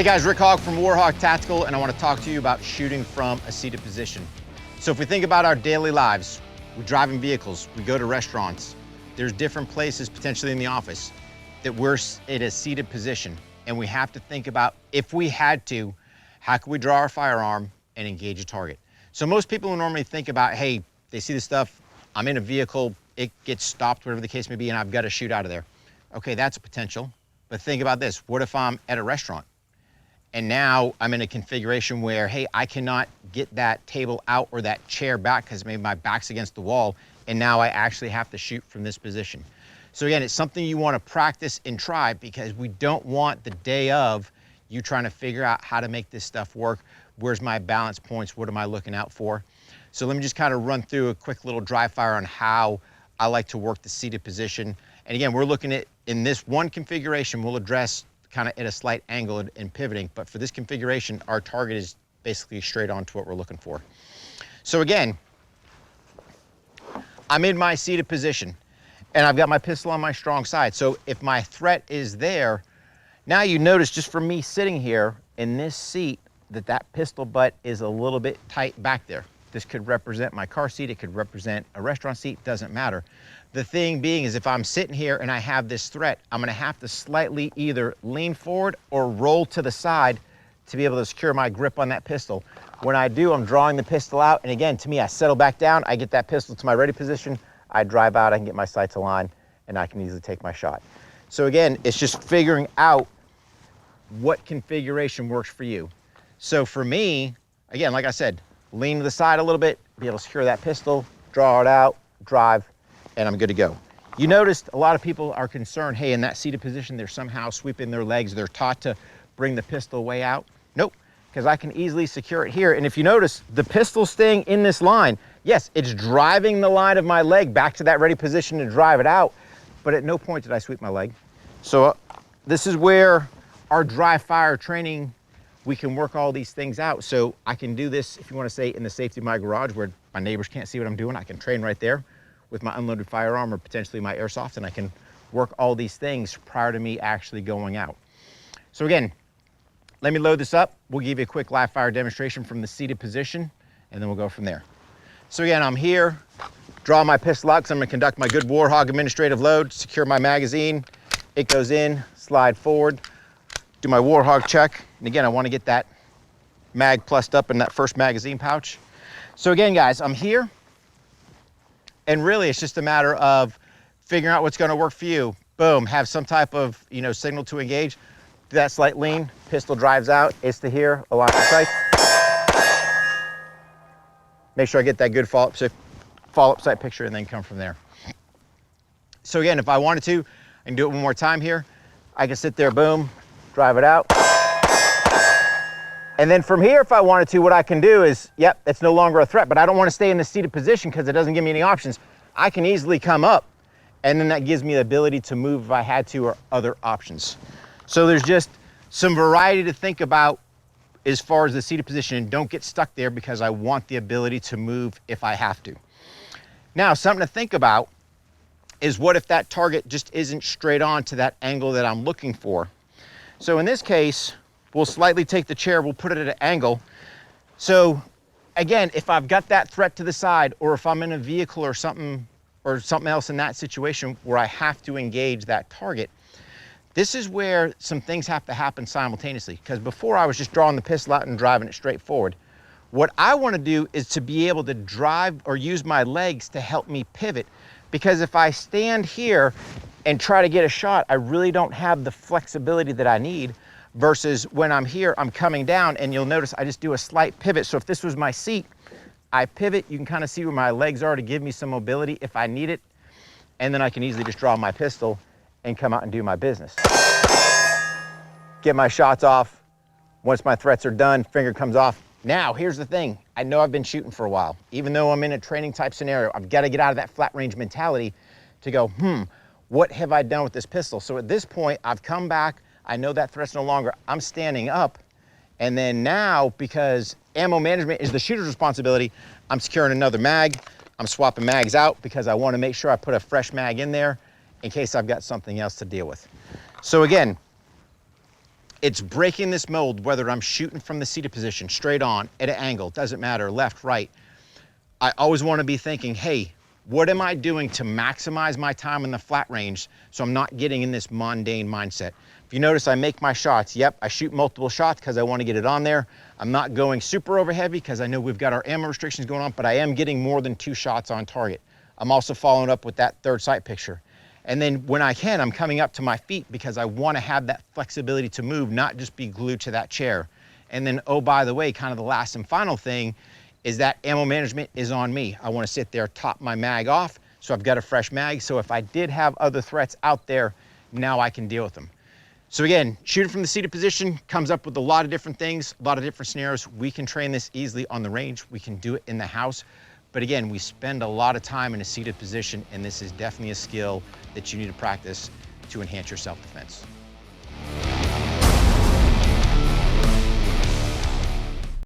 Hey guys, Rick Hogg from War HOGG Tactical, and I want to talk to you about shooting from a seated position. So if we think about our daily lives, we drive in vehicles, we go to restaurants, there's different places, potentially in the office, that we're in a seated position. And we have to think about, if we had to, how can we draw our firearm and engage a target? So most people will normally think about, hey, they see this stuff, I'm in a vehicle, it gets stopped, whatever the case may be, and I've got to shoot out of there. Okay, that's a potential. But think about this, what if I'm at a restaurant? And now I'm in a configuration where, hey, I cannot get that table out or that chair back because maybe my back's against the wall, and now I actually have to shoot from this position. So again, it's something you want to practice and try, because we don't want the day of you trying to figure out how to make this stuff work. Where's my balance points? What am I looking out for? So let me just kind of run through a quick little dry fire on how I like to work the seated position. And again, we're looking at, in this one configuration, we'll address kind of at a slight angle and pivoting, but for this configuration, our target is basically straight on to what we're looking for. So again, I'm in my seated position and I've got my pistol on my strong side. So if my threat is there, now you notice just from me sitting here in this seat that that pistol butt is a little bit tight back there. This could represent my car seat, it could represent a restaurant seat, doesn't matter. The thing being is, if I'm sitting here and I have this threat, I'm gonna have to slightly either lean forward or roll to the side to be able to secure my grip on that pistol. When I do, I'm drawing the pistol out, and again, to me, I settle back down, I get that pistol to my ready position, I drive out, I can get my sights aligned, and I can easily take my shot. So again, it's just figuring out what configuration works for you. So for me, again, like I said, lean to the side a little bit, be able to secure that pistol, draw it out, drive, and I'm good to go. You noticed a lot of people are concerned, hey, in that seated position, they're somehow sweeping their legs, they're taught to bring the pistol way out. Nope, because I can easily secure it here. And if you notice, the pistol staying in this line, yes, it's driving the line of my leg back to that ready position to drive it out, but at no point did I sweep my leg. So this is where our dry fire training, we can work all these things out. So I can do this, if you want to say, in the safety of my garage where my neighbors can't see what I'm doing. I can train right there with my unloaded firearm or potentially my airsoft, and I can work all these things prior to me actually going out. So again, let me load this up. We'll give you a quick live fire demonstration from the seated position, and then we'll go from there. So again, I'm here, draw my pistol out because I'm gonna conduct my good War HOGG administrative load, secure my magazine. It goes in, slide forward, do my War HOGG check. And again, I wanna get that mag plussed up in that first magazine pouch. So again, guys, I'm here. And really, it's just a matter of figuring out what's going to work for you. Boom, have some type of, signal to engage. Do that slight lean, pistol drives out, it's to here, align the sight. Make sure I get that good follow-up sight picture and then come from there. So again, if I wanted to, I can do it one more time here. I can sit there, boom, drive it out. And then from here, if I wanted to, what I can do is, yep, it's no longer a threat, but I don't want to stay in the seated position because it doesn't give me any options. I can easily come up, and then that gives me the ability to move if I had to, or other options. So there's just some variety to think about as far as the seated position, and don't get stuck there because I want the ability to move if I have to. Now, something to think about is, what if that target just isn't straight on to that angle that I'm looking for? So in this case, we'll slightly take the chair, we'll put it at an angle. So again, if I've got that threat to the side, or if I'm in a vehicle or something else in that situation where I have to engage that target, this is where some things have to happen simultaneously. Because before, I was just drawing the pistol out and driving it straight forward. What I want to do is to be able to drive or use my legs to help me pivot. Because if I stand here and try to get a shot, I really don't have the flexibility that I need. Versus when I'm here, I'm coming down, and you'll notice I just do a slight pivot. So if this was my seat, I pivot, you can kind of see where my legs are to give me some mobility if I need it. And then I can easily just draw my pistol and come out and do my business. Get my shots off. Once my threats are done, finger comes off. Now, here's the thing. I know I've been shooting for a while. Even though I'm in a training type scenario, I've got to get out of that flat range mentality to go, what have I done with this pistol? So at this point, I've come back, I know that threat's no longer, I'm standing up, and then now, because ammo management is the shooter's responsibility, I'm securing another mag, I'm swapping mags out because I want to make sure I put a fresh mag in there in case I've got something else to deal with. So again, It's breaking this mold, whether I'm shooting from the seated position, straight on, at an angle, doesn't matter, left, right. I always want to be thinking, hey, what am I doing to maximize my time in the flat range so I'm not getting in this mundane mindset? If you notice, I make my shots. Yep, I shoot multiple shots because I want to get it on there. I'm not going super over heavy because I know we've got our ammo restrictions going on, but I am getting more than 2 shots on target. I'm also following up with that third sight picture. And then when I can, I'm coming up to my feet because I want to have that flexibility to move, not just be glued to that chair. And then, oh, by the way, kind of the last and final thing is that ammo management is on me. I want to sit there, top my mag off, so I've got a fresh mag. So if I did have other threats out there, now I can deal with them. So again, shooting from the seated position comes up with a lot of different things, a lot of different scenarios. We can train this easily on the range. We can do it in the house. But again, we spend a lot of time in a seated position, and this is definitely a skill that you need to practice to enhance your self-defense.